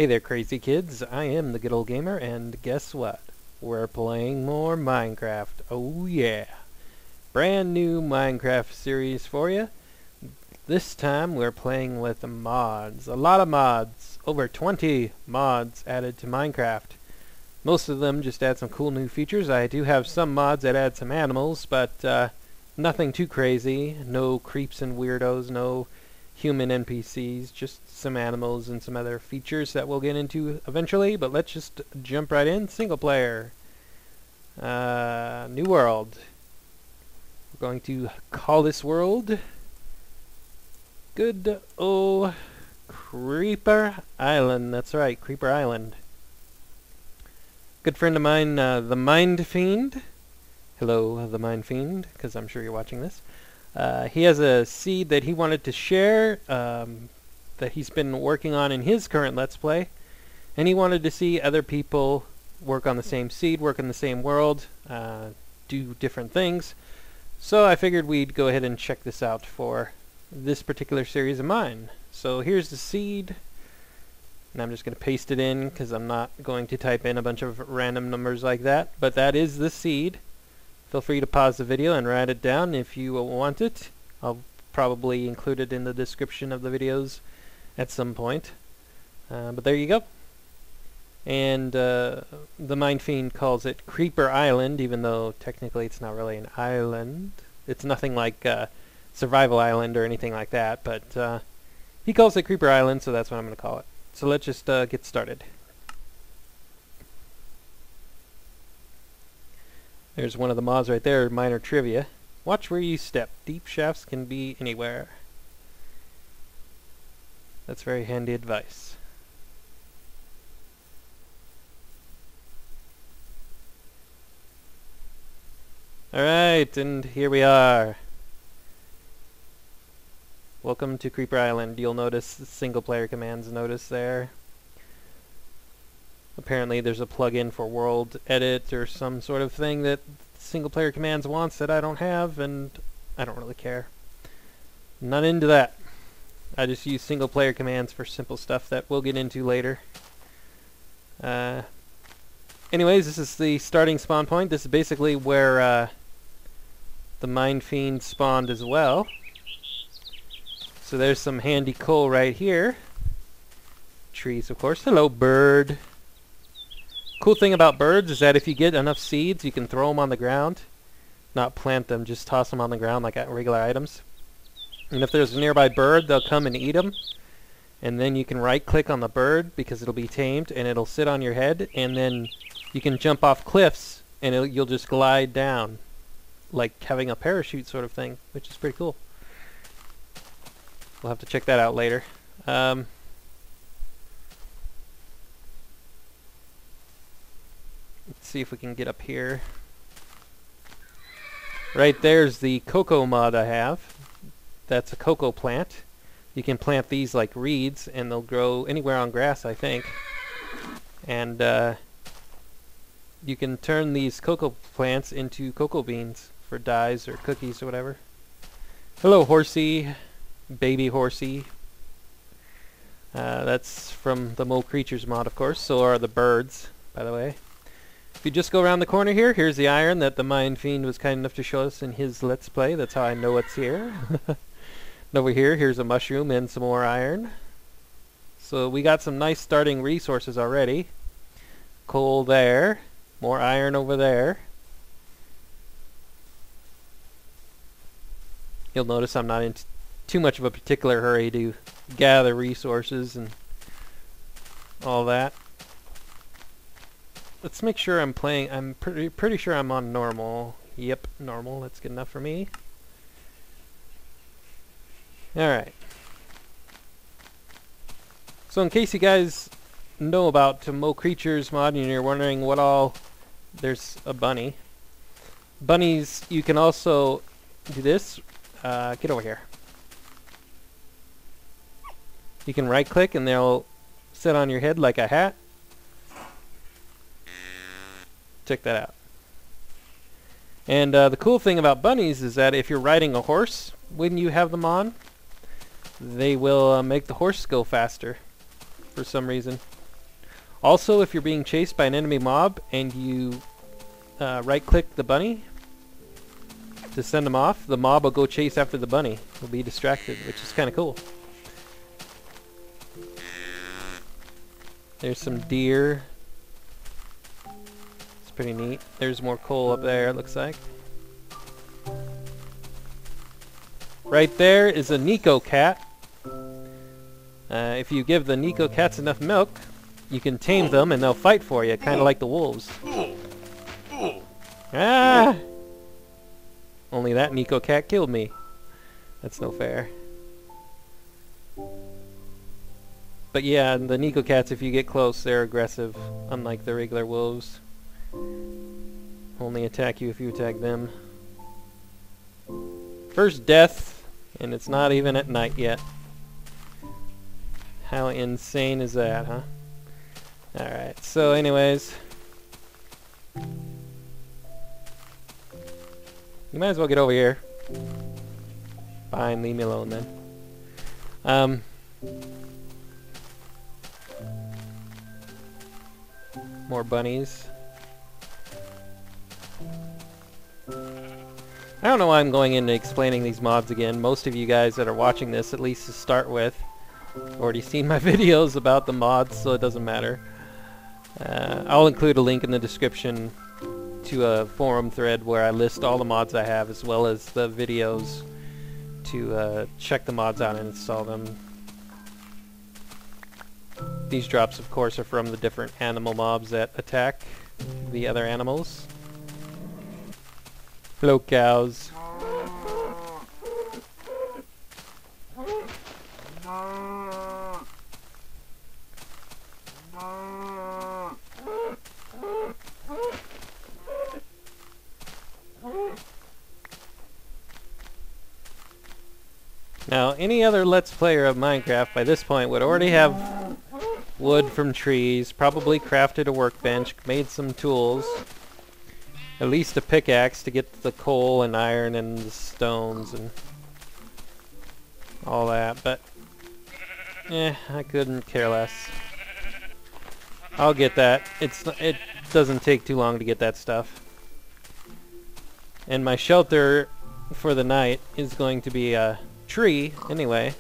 Hey there, crazy kids. I am the good old gamer, and guess what? We're playing more Minecraft. Oh yeah. Brand new Minecraft series for you. This time we're playing with mods. A lot of mods. Over 20 mods added to Minecraft. Most of them just add some cool new features. I do have some mods that add some animals, but nothing too crazy. No creeps and weirdos, no human NPCs, just some animals and some other features that we'll get into eventually, but let's just jump right in. Single player. New world. We're going to call this world Good Ol' Creeper Island. That's right, Creeper Island. Good friend of mine, TheMindfiend. Hello, TheMindfiend, because I'm sure you're watching this. He has a seed that he wanted to share that he's been working on in his current Let's Play. And he wanted to see other people work on the same seed, work in the same world, do different things. So I figured we'd go ahead and check this out for this particular series of mine. So here's the seed. And I'm just going to paste it in because I'm not going to type in a bunch of random numbers like that. But that is the seed. Feel free to pause the video and write it down if you want it. I'll probably include it in the description of the videos at some point. But there you go. And TheMindfiend calls it Creeper Island, even though technically it's not really an island. It's nothing like Survival Island or anything like that, but he calls it Creeper Island, so that's what I'm going to call it. So let's just get started. There's one of the mods right there, minor trivia. Watch where you step. Deep shafts can be anywhere. That's very handy advice. Alright, and here we are. Welcome to Creeper Island. You'll notice the single player commands notice there. Apparently there's a plugin for world edit or some sort of thing that single player commands wants that I don't have, and I don't really care. Not into that. I just use single player commands for simple stuff that we'll get into later. Anyways, this is the starting spawn point. This is basically where TheMindfiend spawned as well. So there's some handy coal right here. Trees, of course. Hello, bird. Cool thing about birds is that if you get enough seeds, you can throw them on the ground. Not plant them, just toss them on the ground like regular items. And if there's a nearby bird, they'll come and eat them. And then you can right-click on the bird because it'll be tamed, and it'll sit on your head. And then you can jump off cliffs, and you'll just glide down. Like having a parachute sort of thing, which is pretty cool. We'll have to check that out later. Let's see if we can get up here. Right there's the cocoa mod I have. That's a cocoa plant. You can plant these like reeds and they'll grow anywhere on grass, I think. And you can turn these cocoa plants into cocoa beans for dyes or cookies or whatever. Hello, horsey. Baby horsey. That's from the Mole Creatures mod, of course. So are the birds, by the way. If you just go around the corner here, here's the iron that TheMindfiend was kind enough to show us in his Let's Play. That's how I know it's here. And over here, here's a mushroom and some more iron. So we got some nice starting resources already. Coal there. More iron over there. You'll notice I'm not in too much of a particular hurry to gather resources and all that. Let's make sure I'm playing. I'm pretty sure I'm on normal. Yep, normal. That's good enough for me. Alright. So in case you guys know about Mole Creatures mod and you're wondering what all... There's a bunny. Bunnies, you can also do this. Get over here. You can right click and they'll sit on your head like a hat. Check that out. And the cool thing about bunnies is that if you're riding a horse when you have them on, they will make the horse go faster for some reason. Also, if you're being chased by an enemy mob and you right-click the bunny to send them off, the mob will go chase after the bunny. He'll be distracted, which is kind of cool. There's some deer. It's pretty neat. There's more coal up there, it looks like. Right there is a Nico cat. If you give the Nico cats enough milk, you can tame them and they'll fight for you, kind of like the wolves. Ah! Only that Nico cat killed me. That's no fair. But yeah, the Nico cats, if you get close, they're aggressive, unlike the regular wolves. Only attack you if you attack them. First death, and it's not even at night yet. How insane is that, huh? Alright, so anyways. You might as well get over here. Fine, leave me alone then. More bunnies. I don't know why I'm going into explaining these mods again. Most of you guys that are watching this, at least to start with, already seen my videos about the mods, so it doesn't matter. I'll include a link in the description to a forum thread where I list all the mods I have, as well as the videos to check the mods out and install them. These drops, of course, are from the different animal mobs that attack the other animals. Hello, cows. Now, any other Let's Player of Minecraft by this point would already have wood from trees, probably crafted a workbench, made some tools, at least a pickaxe to get the coal and iron and the stones and all that, but I couldn't care less. I'll get that. It doesn't take too long to get that stuff. And my shelter for the night is going to be a tree anyway,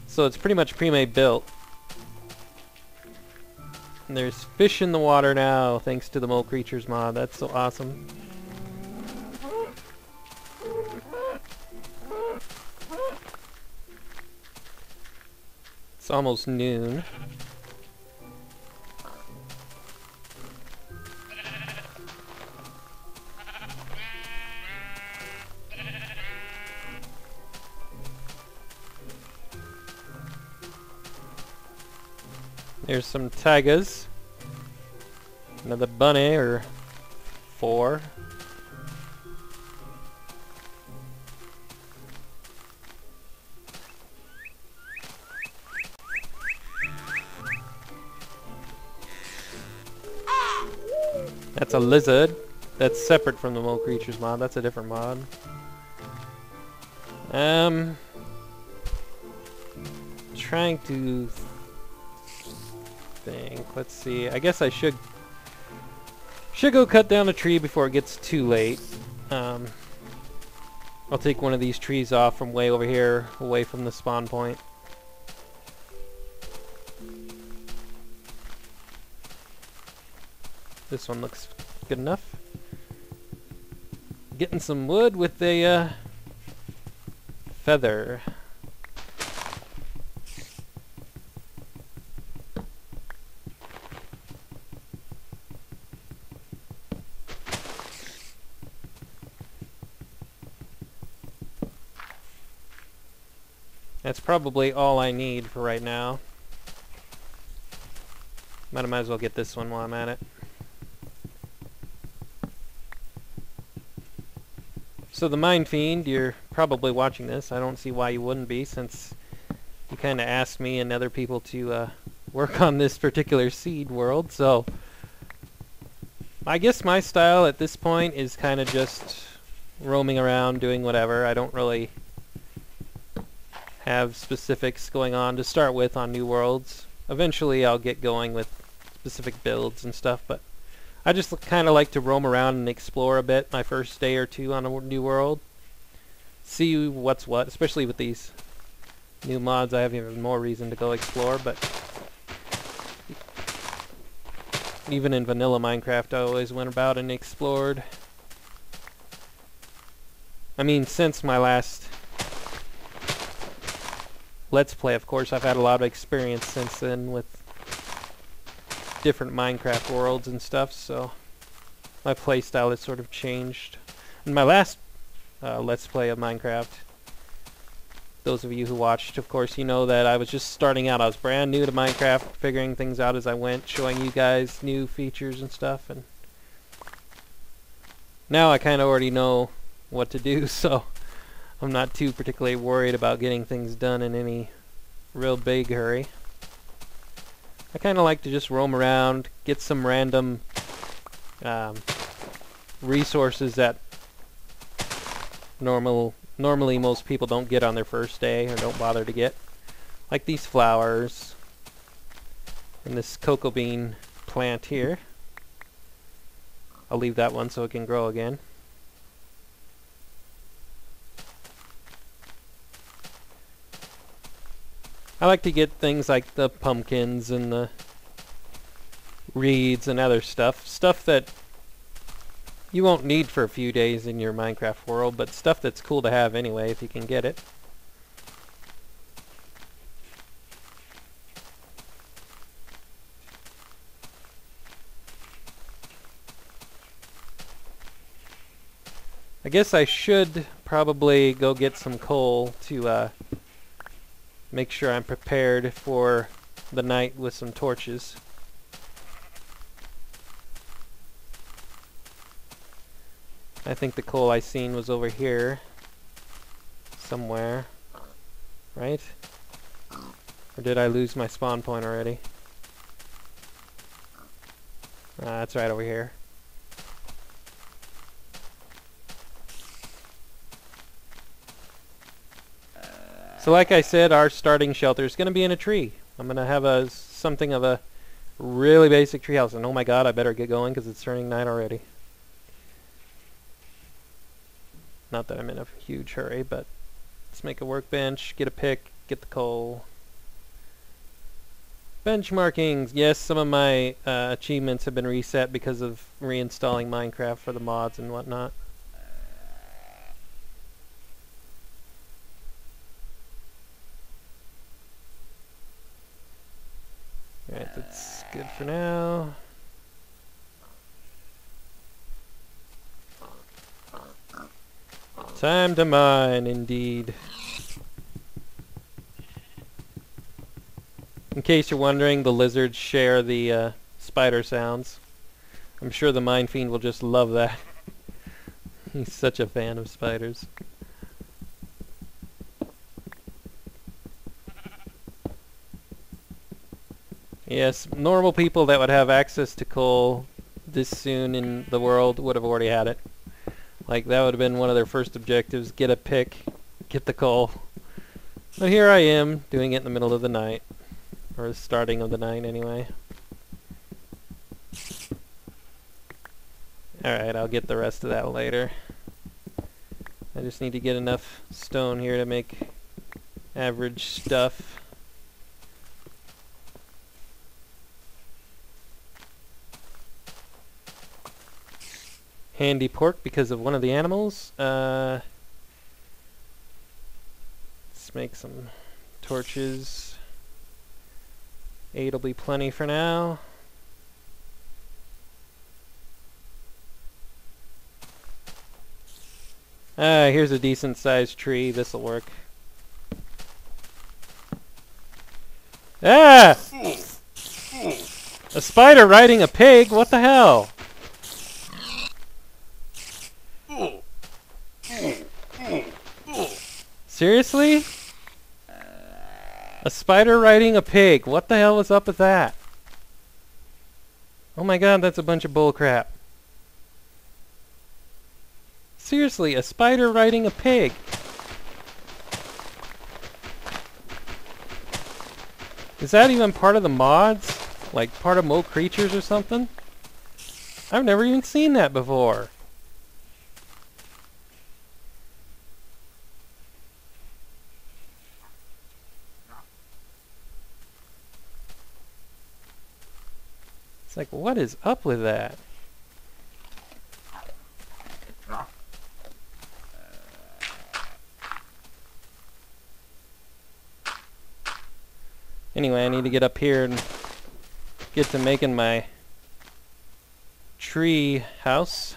so it's pretty much pre-made built. And there's fish in the water now thanks to the Mole Creatures mod. That's so awesome. It's almost noon. There's some tigers. Another bunny, or 4. That's a lizard. That's separate from the Mole Creatures mod. That's a different mod. Trying to think. Let's see. I guess I should go cut down a tree before it gets too late. I'll take one of these trees off from way over here, away from the spawn point. This one looks good enough. Getting some wood with a feather. That's probably all I need for right now. Might as well get this one while I'm at it. So TheMindfiend, you're probably watching this. I don't see why you wouldn't be, since you kind of asked me and other people to work on this particular seed world. So I guess my style at this point is kind of just roaming around, doing whatever. I don't really have specifics going on to start with on new worlds. Eventually I'll get going with specific builds and stuff, but I just kind of like to roam around and explore a bit my first day or two on a new world. See what's what, especially with these new mods. I have even more reason to go explore, but even in vanilla Minecraft I always went about and explored. I mean, since my last Let's Play, of course, I've had a lot of experience since then with different Minecraft worlds and stuff, so my playstyle has sort of changed. In my last Let's Play of Minecraft, those of you who watched, of course, you know that I was just starting out. I was brand new to Minecraft, figuring things out as I went, showing you guys new features and stuff, and now I kind of already know what to do, so I'm not too particularly worried about getting things done in any real big hurry. I kind of like to just roam around, get some random resources that normally most people don't get on their first day or don't bother to get, like these flowers and this cocoa bean plant here. I'll leave that one so it can grow again. I like to get things like the pumpkins and the reeds and other stuff that you won't need for a few days in your Minecraft world, but stuff that's cool to have anyway if you can get it. I guess I should probably go get some coal to make sure I'm prepared for the night with some torches. I think the coal I seen was over here somewhere, right? Or did I lose my spawn point already? That's right over here. So like I said, our starting shelter is going to be in a tree. I'm going to have something of a really basic treehouse. And oh my god, I better get going because it's turning night already. Not that I'm in a huge hurry, but let's make a workbench, get a pick, get the coal. Benchmarkings. Yes, some of my achievements have been reset because of reinstalling Minecraft for the mods and whatnot. Alright, that's good for now. Time to mine, indeed. In case you're wondering, the lizards share the spider sounds. I'm sure the Mindfiend will just love that. He's such a fan of spiders. Yes, normal people that would have access to coal this soon in the world would have already had it. Like, that would have been one of their first objectives, get a pick, get the coal. But here I am, doing it in the middle of the night. Or the starting of the night, anyway. Alright, I'll get the rest of that later. I just need to get enough stone here to make average stuff. Handy pork because of one of the animals. Let's make some torches. 8 will be plenty for now. Here's a decent sized tree. This'll work. Ah! A spider riding a pig? What the hell? Seriously? A spider riding a pig. What the hell was up with that? Oh my god, that's a bunch of bullcrap. Seriously, a spider riding a pig. Is that even part of the mods? Like part of Mo Creatures or something? I've never even seen that before. It's like, what is up with that? Anyway, I need to get up here and get to making my tree house.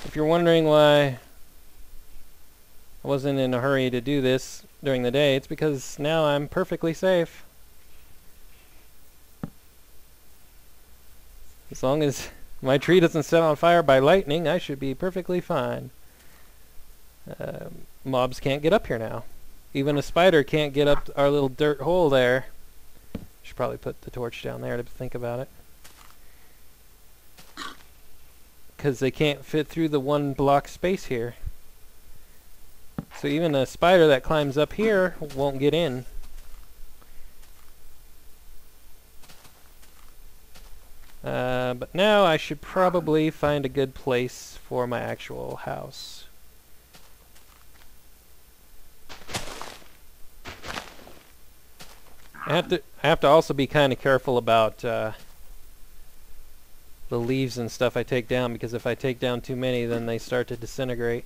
If you're wondering why I wasn't in a hurry to do this during the day, it's because now I'm perfectly safe. As long as my tree doesn't set on fire by lightning, I should be perfectly fine. Mobs can't get up here now. Even a spider can't get up our little dirt hole there. Should probably put the torch down there to think about it. Because they can't fit through the 1 block space here. So even a spider that climbs up here won't get in. But now I should probably find a good place for my actual house. I have to also be kind of careful about the leaves and stuff I take down, because if I take down too many, then they start to disintegrate.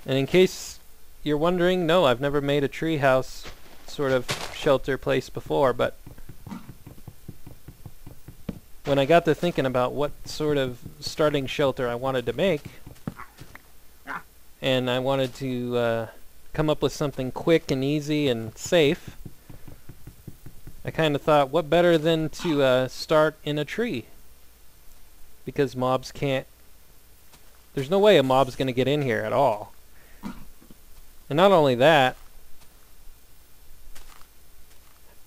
And in case you're wondering, no, I've never made a treehouse sort of shelter place before, but when I got to thinking about what sort of starting shelter I wanted to make, and I wanted to come up with something quick and easy and safe, I kind of thought, what better than to start in a tree? Because mobs can't... There's no way a mob's going to get in here at all. And not only that,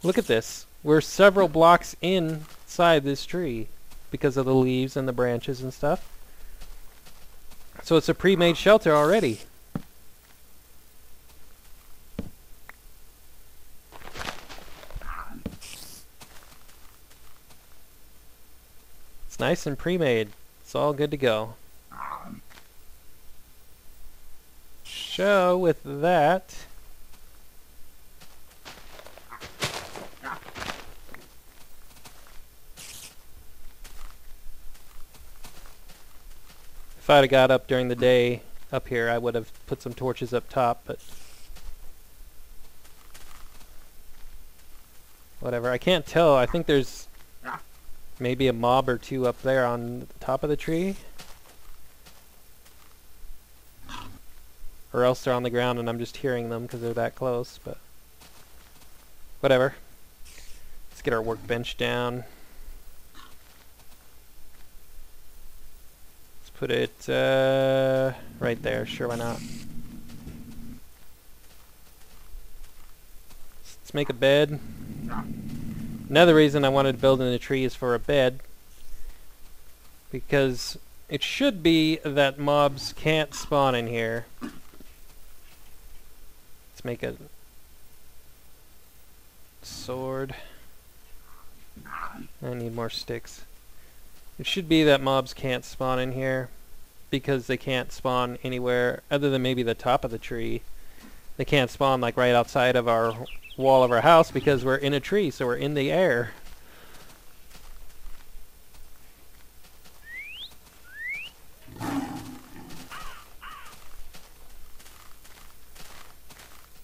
look at this. We're several blocks inside this tree because of the leaves and the branches and stuff. So it's a pre-made shelter already. It's nice and pre-made. It's all good to go. So with that, if I'd have got up during the day up here, I would have put some torches up top, but whatever. I can't tell. I think there's maybe a mob or two up there on the top of the tree. Or else they're on the ground and I'm just hearing them because they're that close, but whatever. Let's get our workbench down. Let's put it right there. Sure, why not? Let's make a bed. Another reason I wanted to build in a tree is for a bed, because it should be that mobs can't spawn in here. Let's make a sword. I need more sticks. It should be that mobs can't spawn in here, because they can't spawn anywhere other than maybe the top of the tree. They can't spawn like right outside of our wall of our house because we're in a tree, so we're in the air.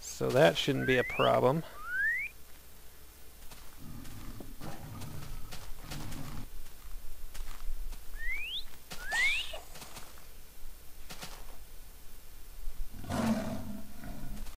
So that shouldn't be a problem.